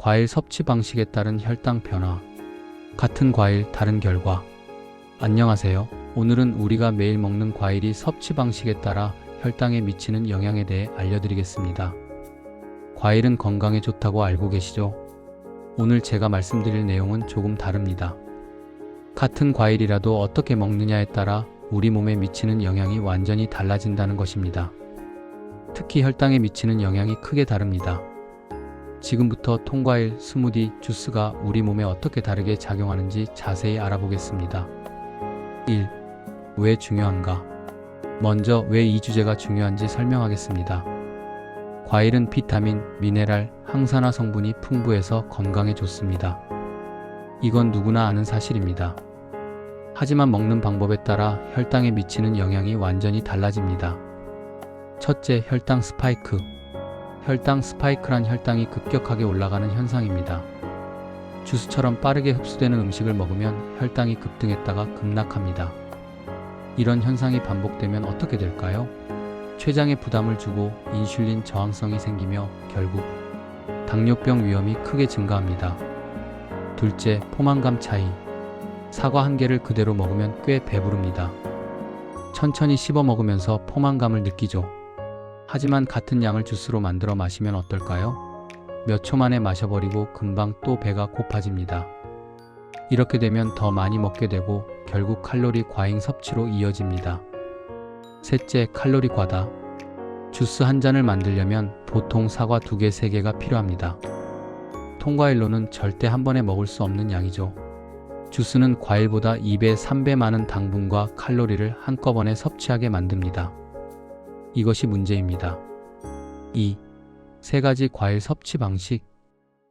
과일 섭취 방식에 따른 혈당 변화. 같은 과일, 다른 결과. 안녕하세요. 오늘은 우리가 매일 먹는 과일이 섭취 방식에 따라 혈당에 미치는 영향에 대해 알려드리겠습니다. 과일은 건강에 좋다고 알고 계시죠? 오늘 제가 말씀드릴 내용은 조금 다릅니다. 같은 과일이라도 어떻게 먹느냐에 따라 우리 몸에 미치는 영향이 완전히 달라진다는 것입니다. 특히 혈당에 미치는 영향이 크게 다릅니다. 지금부터 통과일, 스무디, 주스가 우리 몸에 어떻게 다르게 작용하는지 자세히 알아보겠습니다. 1. 왜 중요한가? 먼저 왜 이 주제가 중요한지 설명하겠습니다. 과일은 비타민, 미네랄, 항산화 성분이 풍부해서 건강에 좋습니다. 이건 누구나 아는 사실입니다. 하지만 먹는 방법에 따라 혈당에 미치는 영향이 완전히 달라집니다. 첫째, 혈당 스파이크. 혈당 스파이크란 혈당이 급격하게 올라가는 현상입니다. 주스처럼 빠르게 흡수되는 음식을 먹으면 혈당이 급등했다가 급락합니다. 이런 현상이 반복되면 어떻게 될까요? 췌장에 부담을 주고 인슐린 저항성이 생기며 결국 당뇨병 위험이 크게 증가합니다. 둘째, 포만감 차이. 사과 한 개를 그대로 먹으면 꽤 배부릅니다. 천천히 씹어 먹으면서 포만감을 느끼죠. 하지만 같은 양을 주스로 만들어 마시면 어떨까요? 몇 초 만에 마셔버리고 금방 또 배가 고파집니다. 이렇게 되면 더 많이 먹게 되고 결국 칼로리 과잉 섭취로 이어집니다. 셋째, 칼로리 과다. 주스 한 잔을 만들려면 보통 사과 2개, 3개가 필요합니다. 통과일로는 절대 한 번에 먹을 수 없는 양이죠. 주스는 과일보다 2배, 3배 많은 당분과 칼로리를 한꺼번에 섭취하게 만듭니다. 이것이 문제입니다. 2. 3가지 과일 섭취 방식.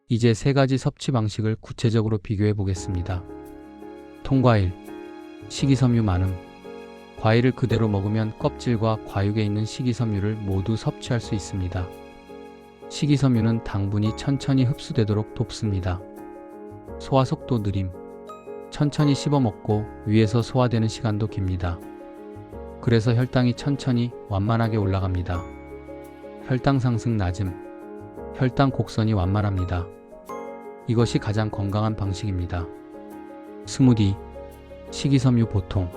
이제 3가지 섭취 방식을 구체적으로 비교해 보겠습니다. 통과일, 식이섬유 많음. 과일을 그대로 먹으면 껍질과 과육에 있는 식이섬유를 모두 섭취할 수 있습니다. 식이섬유는 당분이 천천히 흡수되도록 돕습니다. 소화 속도 느림. 천천히 씹어 먹고 위에서 소화되는 시간도 깁니다. 그래서 혈당이 천천히 완만하게 올라갑니다. 혈당 상승 낮음. 혈당 곡선이 완만합니다. 이것이 가장 건강한 방식입니다. 스무디, 식이섬유 보통.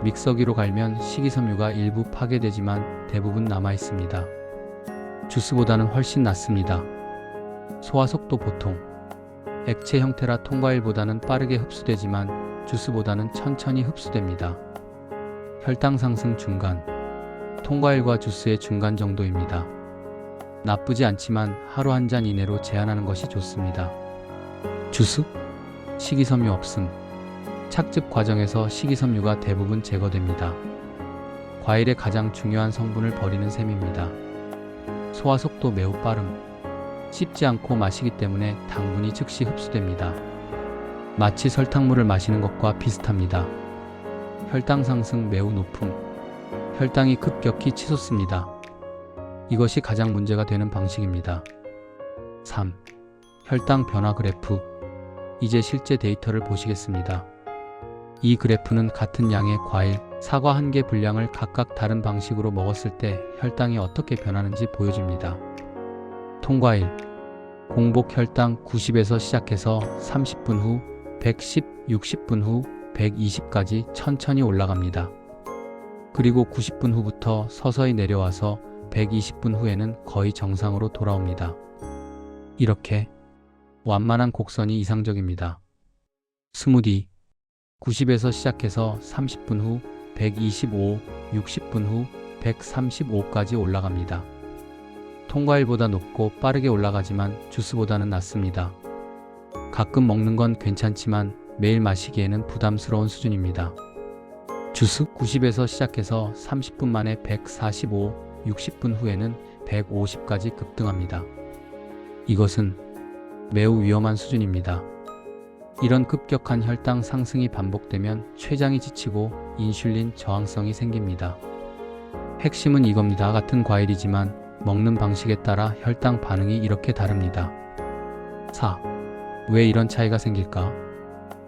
믹서기로 갈면 식이섬유가 일부 파괴되지만 대부분 남아 있습니다. 주스보다는 훨씬 낫습니다. 소화 속도 보통. 액체 형태라 통과일보다는 빠르게 흡수되지만 주스보다는 천천히 흡수됩니다. 혈당 상승 중간. 통과일과 주스의 중간 정도입니다. 나쁘지 않지만 하루 한 잔 이내로 제한하는 것이 좋습니다. 주스? 식이섬유 없음. 착즙 과정에서 식이섬유가 대부분 제거됩니다. 과일의 가장 중요한 성분을 버리는 셈입니다. 소화 속도 매우 빠름. 씹지 않고 마시기 때문에 당분이 즉시 흡수됩니다. 마치 설탕물을 마시는 것과 비슷합니다. 혈당 상승 매우 높음. 혈당이 급격히 치솟습니다. 이것이 가장 문제가 되는 방식입니다. 3. 혈당 변화 그래프. 이제 실제 데이터를 보시겠습니다. 이 그래프는 같은 양의 과일, 사과 1개 분량을 각각 다른 방식으로 먹었을 때 혈당이 어떻게 변하는지 보여줍니다. 통과일. 공복 혈당 90에서 시작해서 30분 후 110, 60분 후 120까지 천천히 올라갑니다. 그리고 90분 후부터 서서히 내려와서 120분 후에는 거의 정상으로 돌아옵니다. 이렇게 완만한 곡선이 이상적입니다. 스무디. 90에서 시작해서 30분 후 125, 60분 후 135까지 올라갑니다. 통과일보다 높고 빠르게 올라가지만 주스보다는 낫습니다. 가끔 먹는 건 괜찮지만 매일 마시기에는 부담스러운 수준입니다. 주스 90에서 시작해서 30분 만에 145, 60분 후에는 150까지 급등합니다. 이것은 매우 위험한 수준입니다. 이런 급격한 혈당 상승이 반복되면 췌장이 지치고 인슐린 저항성이 생깁니다. 핵심은 이겁니다. 같은 과일이지만 먹는 방식에 따라 혈당 반응이 이렇게 다릅니다. 4. 왜 이런 차이가 생길까?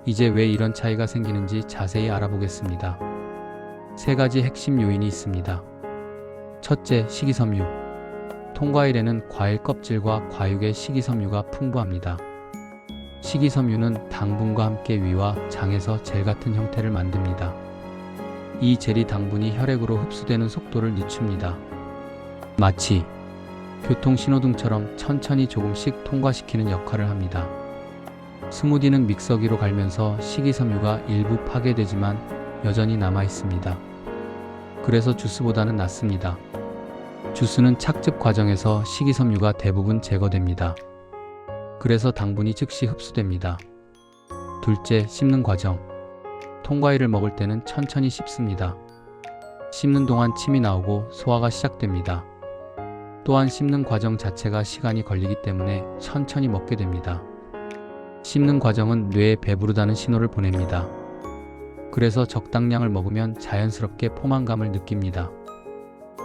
이제 왜 이런 차이가 생기는지 자세히 알아보겠습니다. 3가지 핵심 요인이 있습니다. 첫째, 식이섬유. 통과일에는 과일 껍질과 과육의 식이섬유가 풍부합니다. 식이섬유는 당분과 함께 위와 장에서 젤 같은 형태를 만듭니다. 이 젤이 당분이 혈액으로 흡수되는 속도를 늦춥니다. 마치 교통신호등처럼 천천히 조금씩 통과시키는 역할을 합니다. 스무디는 믹서기로 갈면서 식이섬유가 일부 파괴되지만 여전히 남아 있습니다. 그래서 주스보다는 낫습니다. 주스는 착즙 과정에서 식이섬유가 대부분 제거됩니다. 그래서 당분이 즉시 흡수됩니다. 둘째, 씹는 과정. 통과일을 먹을 때는 천천히 씹습니다. 씹는 동안 침이 나오고 소화가 시작됩니다. 또한 씹는 과정 자체가 시간이 걸리기 때문에 천천히 먹게 됩니다. 씹는 과정은 뇌에 배부르다는 신호를 보냅니다. 그래서 적당량을 먹으면 자연스럽게 포만감을 느낍니다.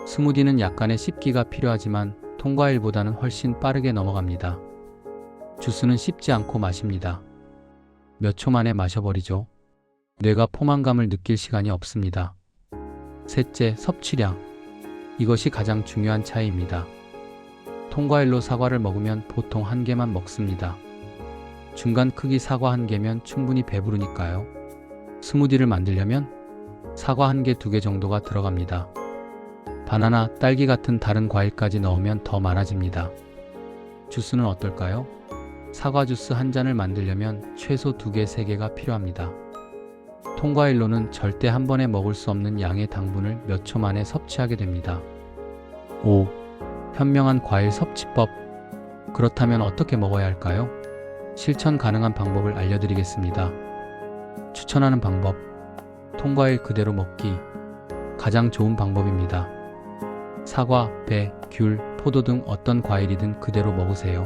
스무디는 약간의 씹기가 필요하지만 통과일보다는 훨씬 빠르게 넘어갑니다. 주스는 씹지 않고 마십니다. 몇 초 만에 마셔버리죠. 뇌가 포만감을 느낄 시간이 없습니다. 셋째, 섭취량. 이것이 가장 중요한 차이입니다. 통과일로 사과를 먹으면 보통 한 개만 먹습니다. 중간 크기 사과 한 개면 충분히 배부르니까요. 스무디를 만들려면 사과 한 개, 두 개 정도가 들어갑니다. 바나나, 딸기 같은 다른 과일까지 넣으면 더 많아집니다. 주스는 어떨까요? 사과 주스 한 잔을 만들려면 최소 2개, 3개가 필요합니다. 통과일로는 절대 한 번에 먹을 수 없는 양의 당분을 몇 초 만에 섭취하게 됩니다. 5. 현명한 과일 섭취법. 그렇다면 어떻게 먹어야 할까요? 실천 가능한 방법을 알려드리겠습니다. 추천하는 방법. 통과일 그대로 먹기. 가장 좋은 방법입니다. 사과, 배, 귤, 포도 등 어떤 과일이든 그대로 먹으세요.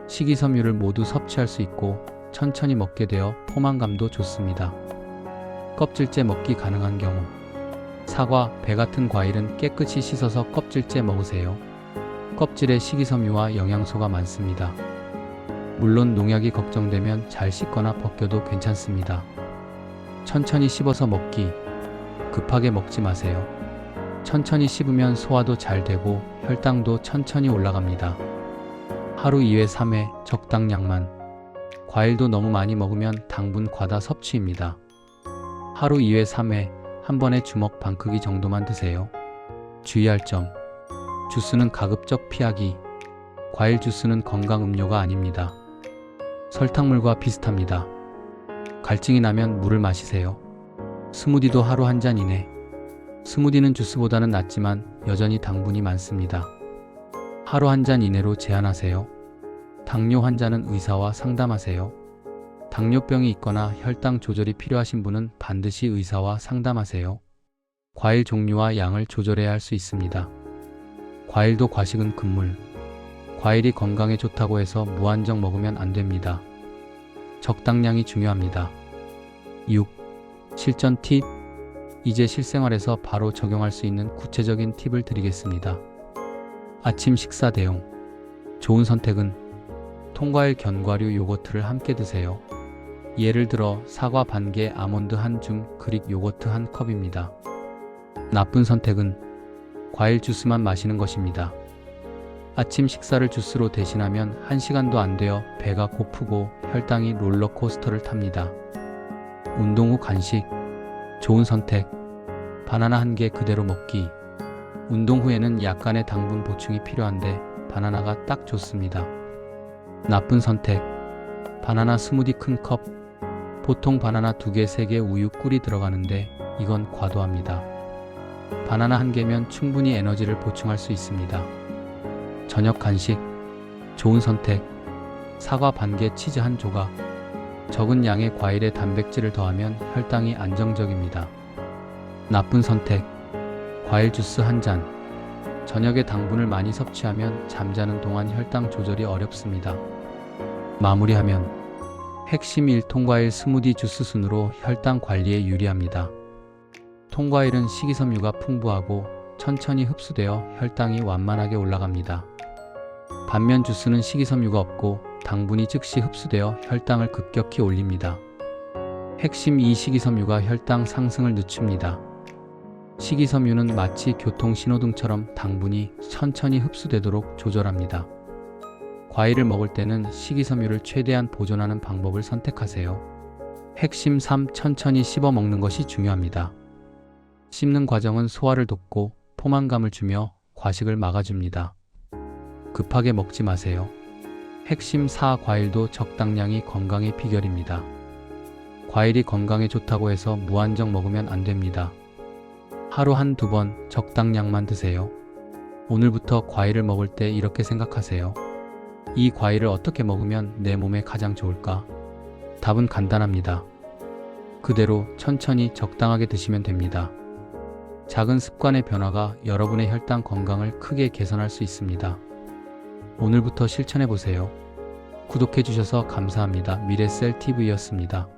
식이섬유를 모두 섭취할 수 있고 천천히 먹게 되어 포만감도 좋습니다. 껍질째 먹기 가능한 경우. 사과, 배 같은 과일은 깨끗이 씻어서 껍질째 먹으세요. 껍질에 식이섬유와 영양소가 많습니다. 물론 농약이 걱정되면 잘 씻거나 벗겨도 괜찮습니다. 천천히 씹어서 먹기. 급하게 먹지 마세요. 천천히 씹으면 소화도 잘 되고 혈당도 천천히 올라갑니다. 하루 2회, 3회 적당량만. 과일도 너무 많이 먹으면 당분 과다 섭취입니다. 하루 2회, 3회 한 번에 주먹 반 크기 정도만 드세요. 주의할 점. 주스는 가급적 피하기. 과일 주스는 건강 음료가 아닙니다. 설탕물과 비슷합니다. 갈증이 나면 물을 마시세요. 스무디도 하루 한 잔 이내. 스무디는 주스보다는 낫지만 여전히 당분이 많습니다. 하루 한 잔 이내로 제한하세요. 당뇨 환자는 의사와 상담하세요. 당뇨병이 있거나 혈당 조절이 필요하신 분은 반드시 의사와 상담하세요. 과일 종류와 양을 조절해야 할 수 있습니다. 과일도 과식은 금물. 과일이 건강에 좋다고 해서 무한정 먹으면 안 됩니다. 적당량이 중요합니다. 6. 실전 팁. 이제 실생활에서 바로 적용할 수 있는 구체적인 팁을 드리겠습니다. 아침 식사 대용. 좋은 선택은 통과일 견과류 요거트를 함께 드세요. 예를 들어 사과 반 개, 아몬드 한 줌, 그릭 요거트 한 컵입니다. 나쁜 선택은 과일 주스만 마시는 것입니다. 아침 식사를 주스로 대신하면 1시간도 안 되어 배가 고프고 혈당이 롤러코스터를 탑니다. 운동 후 간식. 좋은 선택. 바나나 한 개 그대로 먹기. 운동 후에는 약간의 당분 보충이 필요한데 바나나가 딱 좋습니다. 나쁜 선택. 바나나 스무디 큰 컵. 보통 바나나 2개, 3개 우유 꿀이 들어가는데 이건 과도합니다. 바나나 한 개면 충분히 에너지를 보충할 수 있습니다. 저녁 간식. 좋은 선택. 사과 반 개, 치즈 한 조각. 적은 양의 과일에 단백질을 더하면 혈당이 안정적입니다. 나쁜 선택. 과일 주스 한 잔. 저녁에 당분을 많이 섭취하면 잠자는 동안 혈당 조절이 어렵습니다. 마무리하면 핵심 1. 통과일 스무디 주스 순으로 혈당 관리에 유리합니다. 통과일은 식이섬유가 풍부하고 천천히 흡수되어 혈당이 완만하게 올라갑니다. 반면 주스는 식이섬유가 없고 당분이 즉시 흡수되어 혈당을 급격히 올립니다. 핵심 2. 식이섬유가 혈당 상승을 늦춥니다. 식이섬유는 마치 교통신호등처럼 당분이 천천히 흡수되도록 조절합니다. 과일을 먹을 때는 식이섬유를 최대한 보존하는 방법을 선택하세요. 핵심 3. 천천히 씹어 먹는 것이 중요합니다. 씹는 과정은 소화를 돕고 포만감을 주며 과식을 막아줍니다. 급하게 먹지 마세요. 핵심 4. 과일도 적당량이 건강의 비결입니다. 과일이 건강에 좋다고 해서 무한정 먹으면 안 됩니다. 하루 한두 번 적당량만 드세요. 오늘부터 과일을 먹을 때 이렇게 생각하세요. 이 과일을 어떻게 먹으면 내 몸에 가장 좋을까? 답은 간단합니다. 그대로 천천히 적당하게 드시면 됩니다. 작은 습관의 변화가 여러분의 혈당 건강을 크게 개선할 수 있습니다. 오늘부터 실천해 보세요. 구독해 주셔서 감사합니다. 미래셀TV였습니다.